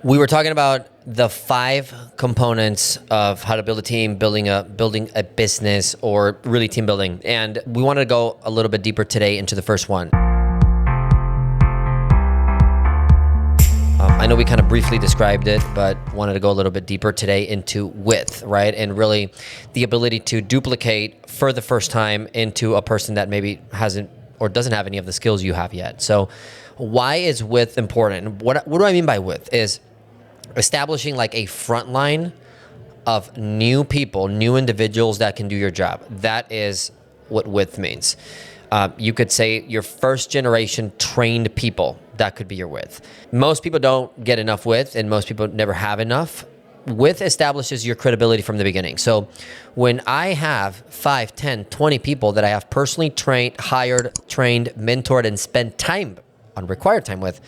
We were talking about the 5 components of how to build a team, building a business, or really team building. And we wanted to go a little bit deeper today into the first one. I know we kind of briefly described it, but wanted to go a little bit deeper today into width, right? And really the ability to duplicate for the first time into a person that maybe hasn't or doesn't have any of the skills you have yet. So why is width important? What do I mean by width is establishing like a front line of new people, new individuals that can do your job. That is what width means. You could say your first generation trained people, that could be your width. Most people don't get enough width, and most people never have enough. Width establishes your credibility from the beginning. So when I have 5, 10, 20 people that I have personally trained, hired, trained, mentored, and spent time on required time with,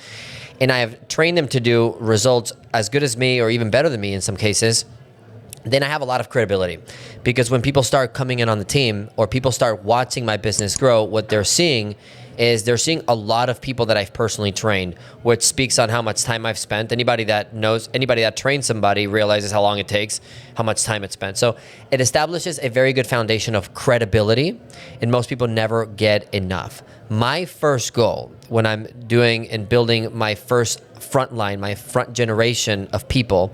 and I have trained them to do results as good as me or even better than me in some cases, then I have a lot of credibility. Because when people start coming in on the team or people start watching my business grow, what they're seeing is they're seeing a lot of people that I've personally trained, which speaks on how much time I've spent. Anybody that trains somebody realizes how long it takes, how much time it's spent. So it establishes a very good foundation of credibility, and most people never get enough. My first goal when I'm doing and building my first front line, my front generation of people,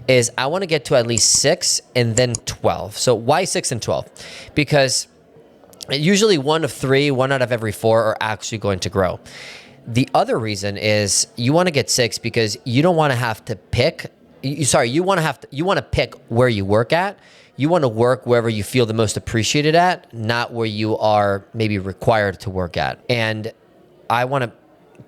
is I want to get to at least 6 and then 12. So why 6 and 12? Because usually 1 of 3, 1 out of every 4 are actually going to grow. The other reason is you want to get 6 because you don't want to have to pick. You want to pick where you work at. You want to work wherever you feel the most appreciated at, not where you are maybe required to work at. And I want to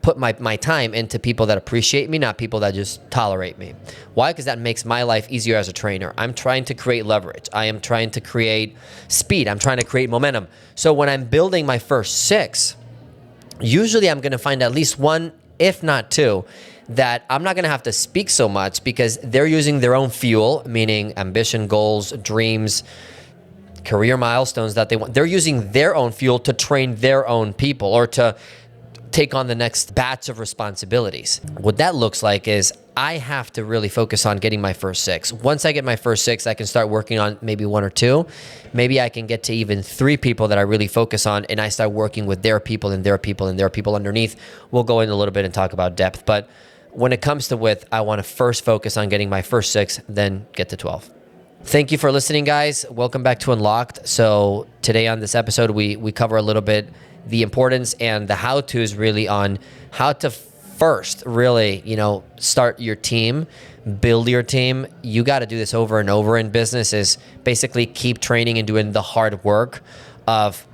put my time into people that appreciate me, not people that just tolerate me. Why? Because that makes my life easier as a trainer. I'm trying to create leverage. I am trying to create speed. I'm trying to create momentum. So when I'm building my first 6, usually I'm going to find at least 1, if not 2, that I'm not going to have to speak so much because they're using their own fuel, meaning ambition, goals, dreams, career milestones that they want. They're using their own fuel to train their own people or to take on the next batch of responsibilities. What that looks like is I have to really focus on getting my first 6. Once I get my first 6, I can start working on maybe 1 or 2. Maybe I can get to even 3 people that I really focus on, and I start working with their people and their people and their people underneath. We'll go in a little bit and talk about depth. But when it comes to width, I want to first focus on getting my first 6, then get to 12. Thank you for listening, guys. Welcome back to Unlocked. So today on this episode, we cover a little bit the importance and the how-tos really on how to first really, start your team, build your team. You got to do this over and over in business, is basically keep training and doing the hard work of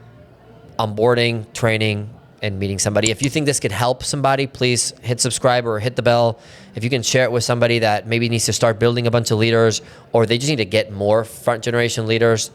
onboarding, training, and meeting somebody. If you think this could help somebody, please hit subscribe or hit the bell. If you can share it with somebody that maybe needs to start building a bunch of leaders, or they just need to get more front generation leaders,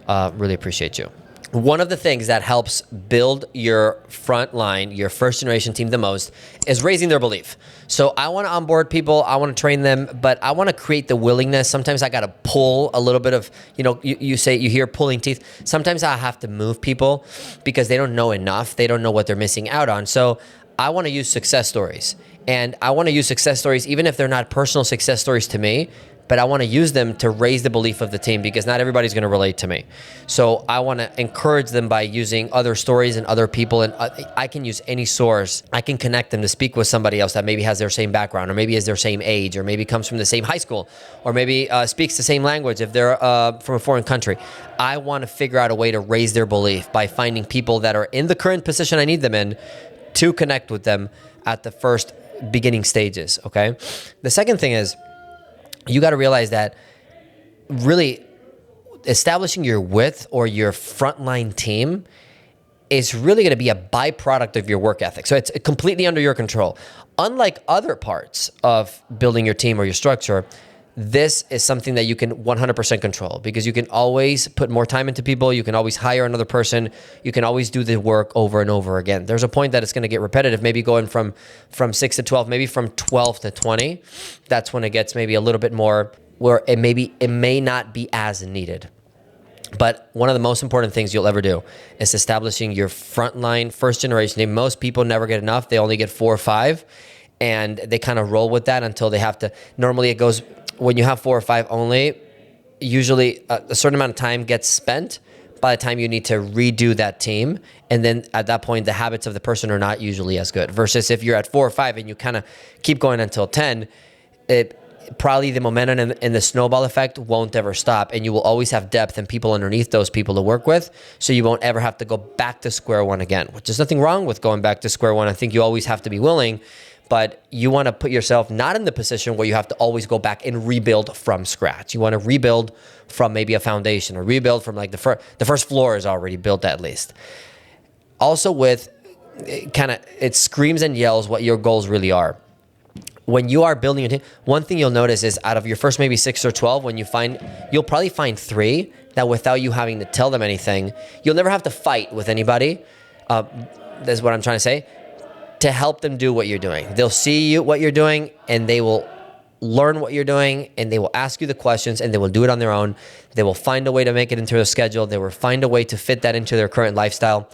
really appreciate you. One of the things that helps build your front line, your first generation team the most, is raising their belief. So I want to onboard people, I want to train them, but I want to create the willingness. Sometimes I got to pull a little bit of, you hear pulling teeth. Sometimes I have to move people because they don't know enough. They don't know what they're missing out on. So I want to use success stories. And I want to use success stories, even if they're not personal success stories to me, but I want to use them to raise the belief of the team because not everybody's going to relate to me. So I want to encourage them by using other stories and other people. And I can use any source. I can connect them to speak with somebody else that maybe has their same background or maybe is their same age or maybe comes from the same high school or maybe speaks the same language if they're from a foreign country. I want to figure out a way to raise their belief by finding people that are in the current position I need them in to connect with them at the first beginning stages, okay? The second thing is, you got to realize that really establishing your width or your frontline team is really going to be a byproduct of your work ethic. So it's completely under your control. Unlike other parts of building your team or your structure, this is something that you can 100% control because you can always put more time into people. You can always hire another person. You can always do the work over and over again. There's a point that it's going to get repetitive, maybe going from 6 to 12, maybe from 12 to 20. That's when it gets maybe a little bit more where it may not be as needed. But one of the most important things you'll ever do is establishing your frontline first generation team. Most people never get enough. They only get 4 or 5. and they kind of roll with that until they have to. Normally it goes, when you have 4 or 5 only, usually a certain amount of time gets spent by the time you need to redo that team. And then at that point, the habits of the person are not usually as good. Versus if you're at 4 or 5 and you kind of keep going until 10, probably the momentum and the snowball effect won't ever stop. And you will always have depth and people underneath those people to work with. So you won't ever have to go back to square one again, which is nothing wrong with going back to square one. I think you always have to be willing, but you want to put yourself not in the position where you have to always go back and rebuild from scratch. You want to rebuild from maybe a foundation, or rebuild from like the first floor is already built at least. Also with it screams and yells what your goals really are. When you are building a team, one thing you'll notice is out of your first maybe 6 or 12, you'll probably find 3 that without you having to tell them anything, you'll never have to fight with anybody. That's what I'm trying to say. To help them do what you're doing. They'll see what you're doing, and they will learn what you're doing, and they will ask you the questions, and they will do it on their own. They will find a way to make it into their schedule. They will find a way to fit that into their current lifestyle.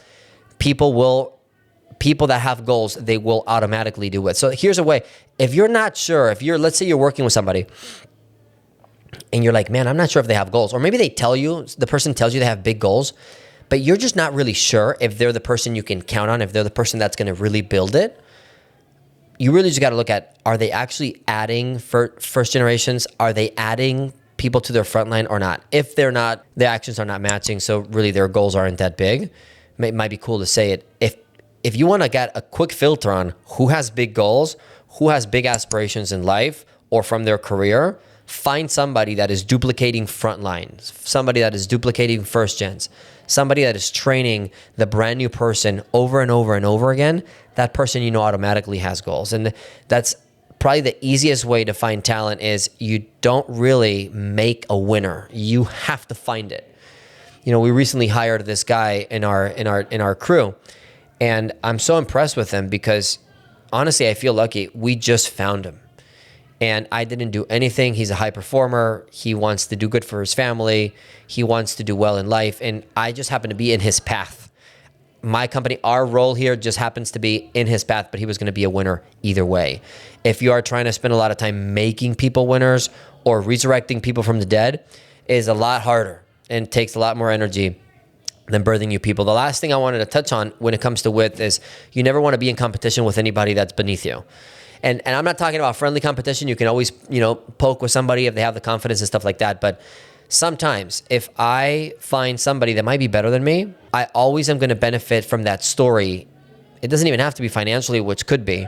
People that have goals, they will automatically do it. So here's a way. If you're not sure, let's say you're working with somebody and you're like, man, I'm not sure if they have goals. Or maybe the person tells you they have big goals, but you're just not really sure if they're the person you can count on, if they're the person that's going to really build it. You really just got to look at, are they actually adding first generations? Are they adding people to their frontline or not? If they're not, their actions are not matching, so really their goals aren't that big. It might be cool to say it. If you want to get a quick filter on who has big goals, who has big aspirations in life or from their career, find somebody that is duplicating frontlines, somebody that is duplicating first gens, somebody that is training the brand new person over and over and over again. That person, automatically has goals. And that's probably the easiest way to find talent is you don't really make a winner. You have to find it. We recently hired this guy in our crew. And I'm so impressed with him because, honestly, I feel lucky. We just found him. And I didn't do anything. He's a high performer. He wants to do good for his family. He wants to do well in life. And I just happen to be in his path. My company, our role here just happens to be in his path, but he was going to be a winner either way. If you are trying to spend a lot of time making people winners or resurrecting people from the dead, it is a lot harder and takes a lot more energy than birthing new people. The last thing I wanted to touch on when it comes to width is you never want to be in competition with anybody that's beneath you. And I'm not talking about friendly competition. You can always, poke with somebody if they have the confidence and stuff like that. But sometimes if I find somebody that might be better than me, I always am going to benefit from that story. It doesn't even have to be financially, which could be.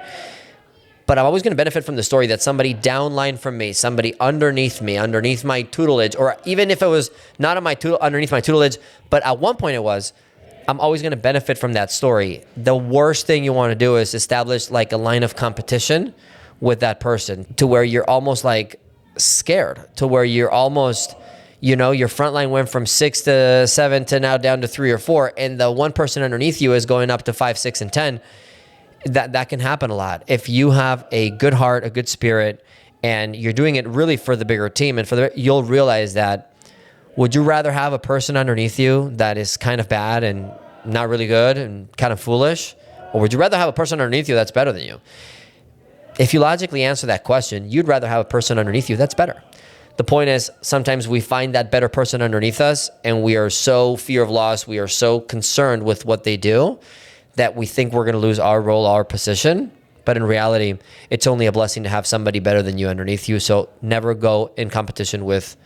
But I'm always going to benefit from the story that somebody downline from me, somebody underneath me, underneath my tutelage, or even if it was not underneath my tutelage, but at one point it was, I'm always going to benefit from that story. The worst thing you want to do is establish like a line of competition with that person to where you're almost like scared, to where you're almost, your front line went from 6 to 7 to now down to 3 or 4, and the one person underneath you is going up to 5, 6, and 10. That can happen a lot. If you have a good heart, a good spirit, and you're doing it really for the bigger team, and you'll realize that, would you rather have a person underneath you that is kind of bad and not really good and kind of foolish? Or would you rather have a person underneath you that's better than you? If you logically answer that question, you'd rather have a person underneath you that's better. The point is, sometimes we find that better person underneath us, and we are so fear of loss, we are so concerned with what they do, that we think we're going to lose our role, our position. But in reality, it's only a blessing to have somebody better than you underneath you. So never go in competition with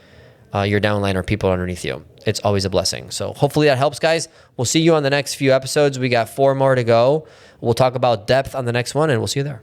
your downline or people underneath you. It's always a blessing. So hopefully that helps, guys. We'll see you on the next few episodes. We got 4 more to go. We'll talk about depth on the next one, and we'll see you there.